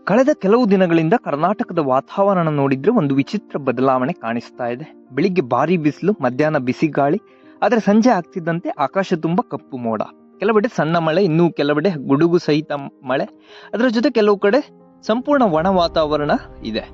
ಕಳೆದ ಕೆಲವು ದಿನಗಳಿಂದ ಕರ್ನಾಟಕದ ವಾತಾವರಣ ನೋಡಿದ್ರೆ ಒಂದು ವಿಚಿತ್ರ ಬದಲಾವಣೆ ಕಾಣಿಸ್ತಾ ಇದೆ. ಬೆಳಿಗ್ಗೆ ಭಾರಿ ಬಿಸಿಲು, ಮಧ್ಯಾಹ್ನ ಬಿಸಿ ಗಾಳಿ, ಆದರೆ ಸಂಜೆ ಆಗ್ತಿದ್ದಂತೆ ಆಕಾಶ ತುಂಬ ಕಪ್ಪು ಮೋಡ. ಕೆಲವೆಡೆ ಸಣ್ಣ ಮಳೆ, ಇನ್ನೂ ಕೆಲವೆಡೆ ಗುಡುಗು ಸಹಿತ ಮಳೆ. ಅದರ ಜೊತೆ ಕೆಲವು ಕಡೆ ಸಂಪೂರ್ಣ ಒಣ ವಾತಾವರಣ ಇದೆ.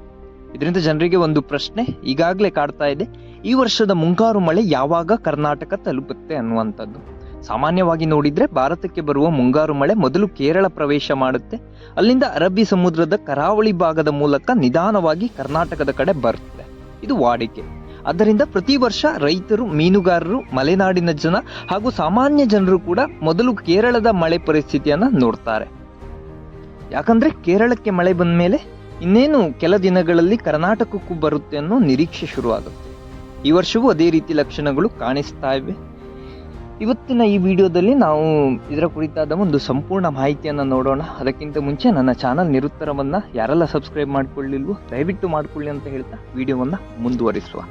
ಇದರಿಂದ ಜನರಿಗೆ ಒಂದು ಪ್ರಶ್ನೆ ಈಗಾಗಲೇ ಕಾಡ್ತಾ ಇದೆ: ಈ ವರ್ಷದ ಮುಂಗಾರು ಮಳೆ ಯಾವಾಗ ಕರ್ನಾಟಕ ತಲುಪುತ್ತೆ ಅನ್ನುವಂಥದ್ದು. ಸಾಮಾನ್ಯವಾಗಿ ನೋಡಿದ್ರೆ ಭಾರತಕ್ಕೆ ಬರುವ ಮುಂಗಾರು ಮಳೆ ಮೊದಲು ಕೇರಳ ಪ್ರವೇಶ ಮಾಡುತ್ತೆ. ಅಲ್ಲಿಂದ ಅರಬ್ಬಿ ಸಮುದ್ರದ ಕರಾವಳಿ ಭಾಗದ ಮೂಲಕ ನಿಧಾನವಾಗಿ ಕರ್ನಾಟಕದ ಕಡೆ ಬರುತ್ತೆ. ಇದು ವಾಡಿಕೆ. ಆದ್ದರಿಂದ ಪ್ರತಿ ವರ್ಷ ರೈತರು, ಮೀನುಗಾರರು, ಮಲೆನಾಡಿನ ಜನ ಹಾಗೂ ಸಾಮಾನ್ಯ ಜನರು ಕೂಡ ಮೊದಲು ಕೇರಳದ ಮಳೆ ಪರಿಸ್ಥಿತಿಯನ್ನ ನೋಡ್ತಾರೆ. ಯಾಕಂದ್ರೆ ಕೇರಳಕ್ಕೆ ಮಳೆ ಬಂದ ಮೇಲೆ ಇನ್ನೇನು ಕೆಲ ದಿನಗಳಲ್ಲಿ ಕರ್ನಾಟಕಕ್ಕೂ ಬರುತ್ತೆ ಅನ್ನೋ ನಿರೀಕ್ಷೆ ಶುರುವಾಗುತ್ತೆ. ಈ ವರ್ಷವೂ ಅದೇ ರೀತಿ ಲಕ್ಷಣಗಳು ಕಾಣಿಸ್ತಾ ಇವೆ. ಇವತ್ತಿನ ಈ ವಿಡಿಯೋದಲ್ಲಿ ನಾವು ಇದರ ಕುರಿತಾದ ಒಂದು ಸಂಪೂರ್ಣ ಮಾಹಿತಿಯನ್ನು ನೋಡೋಣ. ಅದಕ್ಕಿಂತ ಮುಂಚೆ ನನ್ನ ಚಾನಲ್ ನಿರುತ್ತರವನ್ನ ಯಾರೆಲ್ಲ ಸಬ್ಸ್ಕ್ರೈಬ್ ಮಾಡ್ಕೊಳ್ಳಿಲ್ವೋ ದಯವಿಟ್ಟು ಮಾಡ್ಕೊಳ್ಳಿ ಅಂತ ಹೇಳ್ತಾ ವಿಡಿಯೋವನ್ನ ಮುಂದುವರಿಸುವ.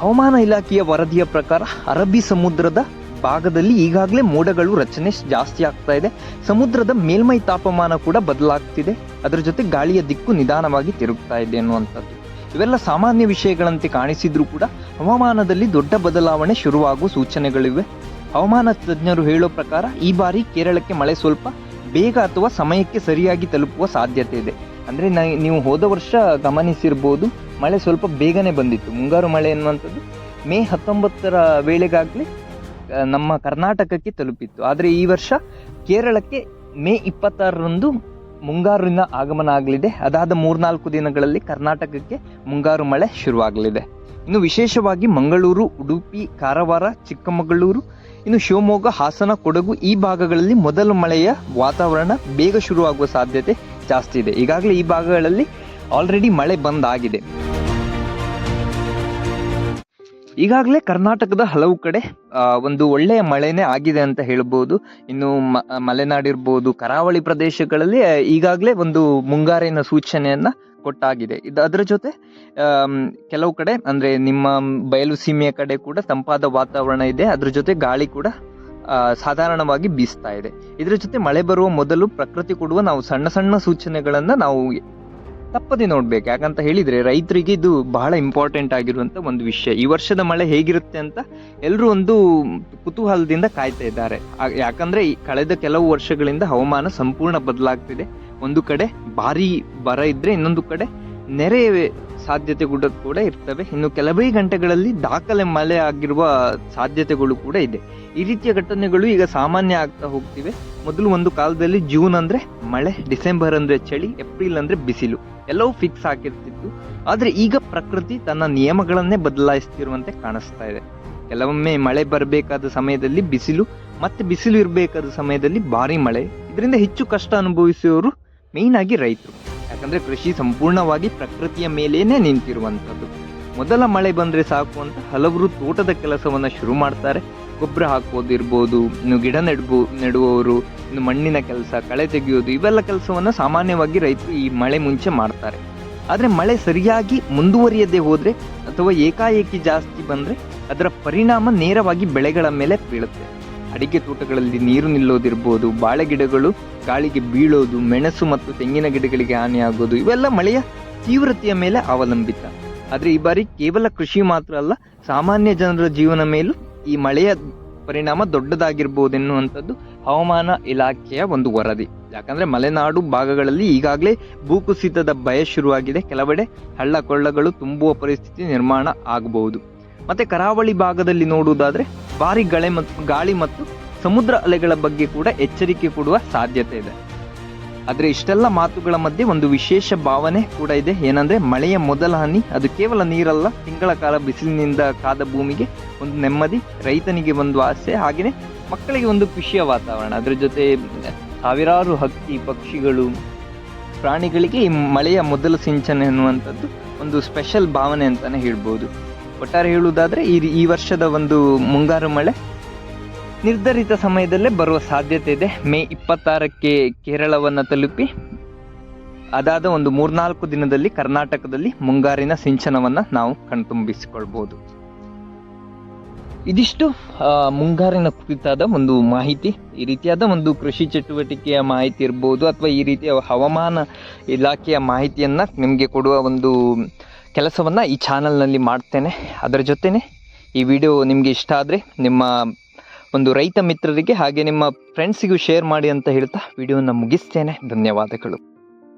ಹವಾಮಾನ ಇಲಾಖೆಯ ವರದಿಯ ಪ್ರಕಾರ ಅರಬ್ಬಿ ಸಮುದ್ರದ ಭಾಗದಲ್ಲಿ ಈಗಾಗಲೇ ಮೋಡಗಳು ರಚನೆ ಜಾಸ್ತಿ ಆಗ್ತಾ ಇದೆ. ಸಮುದ್ರದ ಮೇಲ್ಮೈ ತಾಪಮಾನ ಕೂಡ ಬದಲಾಗ್ತಿದೆ. ಅದರ ಜೊತೆ ಗಾಳಿಯ ದಿಕ್ಕು ನಿಧಾನವಾಗಿ ತಿರುಗ್ತಾ ಇದೆ ಅನ್ನುವಂಥದ್ದು. ಇವೆಲ್ಲ ಸಾಮಾನ್ಯ ವಿಷಯಗಳಂತೆ ಕಾಣಿಸಿದ್ರೂ ಕೂಡ ಹವಾಮಾನದಲ್ಲಿ ದೊಡ್ಡ ಬದಲಾವಣೆ ಶುರುವಾಗುವ ಸೂಚನೆಗಳಿವೆ. ಹವಾಮಾನ ತಜ್ಞರು ಹೇಳೋ ಪ್ರಕಾರ ಈ ಬಾರಿ ಕೇರಳಕ್ಕೆ ಮಳೆ ಸ್ವಲ್ಪ ಬೇಗ ಅಥವಾ ಸಮಯಕ್ಕೆ ಸರಿಯಾಗಿ ತಲುಪುವ ಸಾಧ್ಯತೆ ಇದೆ. ಅಂದ್ರೆ ನೀವು ಹೋದ ವರ್ಷ ಗಮನಿಸಿರ್ಬೋದು, ಮಳೆ ಸ್ವಲ್ಪ ಬೇಗನೆ ಬಂದಿತ್ತು. ಮುಂಗಾರು ಮಳೆ ಎನ್ನುವಂಥದ್ದು ಮೇ 19 ವೇಳೆಗಾಗ್ಲೇ ನಮ್ಮ ಕರ್ನಾಟಕಕ್ಕೆ ತಲುಪಿತ್ತು. ಆದರೆ ಈ ವರ್ಷ ಕೇರಳಕ್ಕೆ ಮೇ 26ರಂದು ಮುಂಗಾರಿನ ಆಗಮನ ಆಗಲಿದೆ. ಅದಾದ 3-4 ದಿನಗಳಲ್ಲಿ ಕರ್ನಾಟಕಕ್ಕೆ ಮುಂಗಾರು ಮಳೆ ಶುರುವಾಗಲಿದೆ. ಇನ್ನು ವಿಶೇಷವಾಗಿ ಮಂಗಳೂರು, ಉಡುಪಿ, ಕಾರವಾರ, ಚಿಕ್ಕಮಗಳೂರು, ಇನ್ನು ಶಿವಮೊಗ್ಗ, ಹಾಸನ, ಕೊಡಗು ಈ ಭಾಗಗಳಲ್ಲಿ ಮೊದಲ ಮಳೆಯ ವಾತಾವರಣ ಬೇಗ ಶುರುವಾಗುವ ಸಾಧ್ಯತೆ ಜಾಸ್ತಿ ಇದೆ. ಈಗಾಗಲೇ ಈ ಭಾಗಗಳಲ್ಲಿ ಆಲ್ರೆಡಿ ಮಳೆ ಬಂದಾಗಿದೆ. ಈಗಾಗಲೇ ಕರ್ನಾಟಕದ ಹಲವು ಕಡೆ ಒಂದು ಒಳ್ಳೆಯ ಮಳೆನೇ ಆಗಿದೆ ಅಂತ ಹೇಳ್ಬೋದು. ಇನ್ನು ಮಲೆನಾಡಿರ್ಬೋದು, ಕರಾವಳಿ ಪ್ರದೇಶಗಳಲ್ಲಿ ಈಗಾಗಲೇ ಒಂದು ಮುಂಗಾರಿನ ಸೂಚನೆಯನ್ನ ಕೊಟ್ಟಾಗಿದೆ. ಅದರ ಜೊತೆ ಕೆಲವು ಕಡೆ ಅಂದ್ರೆ ನಿಮ್ಮ ಬಯಲು ಸೀಮೆಯ ಕಡೆ ಕೂಡ ತಂಪಾದ ವಾತಾವರಣ ಇದೆ. ಅದ್ರ ಜೊತೆ ಗಾಳಿ ಕೂಡ ಸಾಧಾರಣವಾಗಿ ಬೀಸ್ತಾ ಇದೆ. ಇದರ ಜೊತೆ ಮಳೆ ಬರುವ ಮೊದಲು ಪ್ರಕೃತಿ ಕೊಡುವ ನಾವು ಸಣ್ಣ ಸಣ್ಣ ಸೂಚನೆಗಳನ್ನ ನಾವು ತಪ್ಪದೆ ನೋಡ್ಬೇಕು. ಯಾಕಂತ ಹೇಳಿದ್ರೆ ರೈತರಿಗೆ ಇದು ಬಹಳ ಇಂಪಾರ್ಟೆಂಟ್ ಆಗಿರುವಂತ ಒಂದು ವಿಷಯ. ಈ ವರ್ಷದ ಮಳೆ ಹೇಗಿರುತ್ತೆ ಅಂತ ಎಲ್ಲರೂ ಒಂದು ಕುತೂಹಲದಿಂದ ಕಾಯ್ತಾ ಇದ್ದಾರೆ. ಯಾಕಂದ್ರೆ ಕಳೆದ ಕೆಲವು ವರ್ಷಗಳಿಂದ ಹವಾಮಾನ ಸಂಪೂರ್ಣ ಬದಲಾಗ್ತಿದೆ. ಒಂದು ಕಡೆ ಭಾರಿ ಬರ ಇದ್ರೆ ಇನ್ನೊಂದು ಕಡೆ ನೆರೆ ಸಾಧ್ಯತೆ ಕೂಡ ಇರ್ತವೆ. ಇನ್ನು ಕೆಲವೇ ಗಂಟೆಗಳಲ್ಲಿ ದಾಖಲೆ ಮಳೆ ಆಗಿರುವ ಸಾಧ್ಯತೆಗಳು ಕೂಡ ಇದೆ. ಈ ರೀತಿಯ ಘಟನೆಗಳು ಈಗ ಸಾಮಾನ್ಯ ಆಗ್ತಾ ಹೋಗ್ತಿವೆ. ಮೊದಲು ಒಂದು ಕಾಲದಲ್ಲಿ ಜೂನ್ ಅಂದ್ರೆ ಮಳೆ, ಡಿಸೆಂಬರ್ ಅಂದ್ರೆ ಚಳಿ, ಏಪ್ರಿಲ್ ಅಂದ್ರೆ ಬಿಸಿಲು, ಎಲ್ಲವೂ ಫಿಕ್ಸ್ ಆಗಿರ್ತಿತ್ತು. ಆದ್ರೆ ಈಗ ಪ್ರಕೃತಿ ತನ್ನ ನಿಯಮಗಳನ್ನೇ ಬದಲಾಯಿಸ್ತಿರುವಂತೆ ಕಾಣಿಸ್ತಾ ಇದೆ. ಕೆಲವೊಮ್ಮೆ ಮಳೆ ಬರಬೇಕಾದ ಸಮಯದಲ್ಲಿ ಬಿಸಿಲು, ಮತ್ತೆ ಬಿಸಿಲು ಇರಬೇಕಾದ ಸಮಯದಲ್ಲಿ ಭಾರಿ ಮಳೆ. ಇದರಿಂದ ಹೆಚ್ಚು ಕಷ್ಟ ಅನುಭವಿಸುವವರು ಮೇನ್ ಆಗಿ ರೈತರು. ಯಾಕಂದ್ರೆ ಕೃಷಿ ಸಂಪೂರ್ಣವಾಗಿ ಪ್ರಕೃತಿಯ ಮೇಲೇನೆ ನಿಂತಿರುವಂತದ್ದು. ಮೊದಲ ಮಳೆ ಬಂದ್ರೆ ಸಾಕು ಅಂತ ಹಲವರು ತೋಟದ ಕೆಲಸವನ್ನ ಶುರು ಮಾಡ್ತಾರೆ. ಗೊಬ್ಬರ ಹಾಕೋದಿರ್ಬೋದು, ಇನ್ನು ಗಿಡ ನೆಡುವವರು, ಇನ್ನು ಮಣ್ಣಿನ ಕೆಲಸ, ಕಳೆ ತೆಗೆಯೋದು, ಇವೆಲ್ಲ ಕೆಲಸವನ್ನ ಸಾಮಾನ್ಯವಾಗಿ ರೈತರು ಈ ಮಳೆ ಮುಂಚೆ ಮಾಡ್ತಾರೆ. ಆದ್ರೆ ಮಳೆ ಸರಿಯಾಗಿ ಮುಂದುವರಿಯದೆ ಹೋದ್ರೆ ಅಥವಾ ಏಕಾಏಕಿ ಜಾಸ್ತಿ ಬಂದ್ರೆ ಅದರ ಪರಿಣಾಮ ನೇರವಾಗಿ ಬೆಳೆಗಳ ಮೇಲೆ ಬೀಳುತ್ತೆ. ಅಡಿಕೆ ತೋಟಗಳಲ್ಲಿ ನೀರು ನಿಲ್ಲೋದಿರ್ಬೋದು, ಬಾಳೆ ಗಿಡಗಳು ಗಾಳಿಗೆ ಬೀಳೋದು, ಮೆಣಸು ಮತ್ತು ತೆಂಗಿನ ಗಿಡಗಳಿಗೆ ಹಾನಿಯಾಗೋದು, ಇವೆಲ್ಲ ಮಳೆಯ ತೀವ್ರತೆಯ ಮೇಲೆ ಅವಲಂಬಿತ. ಆದ್ರೆ ಈ ಬಾರಿ ಕೇವಲ ಕೃಷಿ ಮಾತ್ರ ಅಲ್ಲ, ಸಾಮಾನ್ಯ ಜನರ ಜೀವನ ಮೇಲೂ ಈ ಮಳೆಯ ಪರಿಣಾಮ ದೊಡ್ಡದಾಗಿರ್ಬೋದೆನ್ನುವಂಥದ್ದು ಹವಾಮಾನ ಇಲಾಖೆಯ ಒಂದು ವರದಿ. ಯಾಕಂದ್ರೆ ಮಲೆನಾಡು ಭಾಗಗಳಲ್ಲಿ ಈಗಾಗಲೇ ಭೂಕುಸಿತದ ಭಯ ಶುರುವಾಗಿದೆ. ಕೆಲವೆಡೆ ಹಳ್ಳ ಕೊಳ್ಳಗಳು ತುಂಬುವ ಪರಿಸ್ಥಿತಿ ನಿರ್ಮಾಣ ಆಗಬಹುದು. ಮತ್ತೆ ಕರಾವಳಿ ಭಾಗದಲ್ಲಿ ನೋಡುವುದಾದ್ರೆ ಭಾರಿ ಗಾಳಿ ಮತ್ತು ಸಮುದ್ರ ಅಲೆಗಳ ಬಗ್ಗೆ ಕೂಡ ಎಚ್ಚರಿಕೆ ಕೊಡುವ ಸಾಧ್ಯತೆ ಇದೆ. ಆದ್ರೆ ಇಷ್ಟೆಲ್ಲ ಮಾತುಗಳ ಮಧ್ಯೆ ಒಂದು ವಿಶೇಷ ಭಾವನೆ ಕೂಡ ಇದೆ. ಏನಂದ್ರೆ ಮಳೆಯ ಮೊದಲ ಹನಿ ಅದು ಕೇವಲ ನೀರಲ್ಲ, ತಿಂಗಳ ಕಾಲ ಬಿಸಿಲಿನಿಂದ ಕಾದ ಭೂಮಿಗೆ ಒಂದು ನೆಮ್ಮದಿ, ರೈತನಿಗೆ ಒಂದು ಆಸೆ, ಹಾಗೆಯೇ ಮಕ್ಕಳಿಗೆ ಒಂದು ಖುಷಿಯ ವಾತಾವರಣ. ಅದ್ರ ಜೊತೆ ಸಾವಿರಾರು ಹಕ್ಕಿ ಪಕ್ಷಿಗಳು, ಪ್ರಾಣಿಗಳಿಗೆ ಈ ಮಳೆಯ ಮೊದಲ ಸಿಂಚನೆ ಅನ್ನುವಂಥದ್ದು ಒಂದು ಸ್ಪೆಷಲ್ ಭಾವನೆ ಅಂತಾನೆ ಹೇಳ್ಬೋದು. ಒಟ್ಟಾರೆ ಹೇಳುವುದಾದ್ರೆ ಈ ವರ್ಷದ ಒಂದು ಮುಂಗಾರು ಮಳೆ ನಿರ್ಧರಿತ ಸಮಯದಲ್ಲೇ ಬರುವ ಸಾಧ್ಯತೆ ಇದೆ. ಮೇ 26ಕ್ಕೆ ಕೇರಳವನ್ನ ತಲುಪಿ ಅದಾದ ಒಂದು 3-4 ದಿನದಲ್ಲಿ ಕರ್ನಾಟಕದಲ್ಲಿ ಮುಂಗಾರಿನ ಸಿಂಚನವನ್ನ ನಾವು ಕಣ್ತುಂಬಿಸಿಕೊಳ್ಬಹುದು. ಇದಿಷ್ಟು ಮುಂಗಾರಿನ ಕುರಿತಾದ ಒಂದು ಮಾಹಿತಿ. ಈ ರೀತಿಯಾದ ಒಂದು ಕೃಷಿ ಚಟುವಟಿಕೆಯ ಮಾಹಿತಿ ಇರ್ಬೋದು ಅಥವಾ ಈ ರೀತಿಯ ಹವಾಮಾನ ಇಲಾಖೆಯ ಮಾಹಿತಿಯನ್ನು ನಿಮಗೆ ಕೊಡುವ ಒಂದು ಕೆಲಸವನ್ನು ಈ ಚಾನಲ್ನಲ್ಲಿ ಮಾಡ್ತೇನೆ. ಅದರ ಜೊತೆನೆ ಈ ವಿಡಿಯೋ ನಿಮಗೆ ಇಷ್ಟ ಆದರೆ ನಿಮ್ಮ ಒಂದು ರೈತ ಮಿತ್ರರಿಗೆ ಹಾಗೆ ನಿಮ್ಮ ಫ್ರೆಂಡ್ಸಿಗೂ ಶೇರ್ ಮಾಡಿ ಅಂತ ಹೇಳ್ತಾ ವಿಡಿಯೋನ ಮುಗಿಸ್ತೇನೆ. ಧನ್ಯವಾದಗಳು.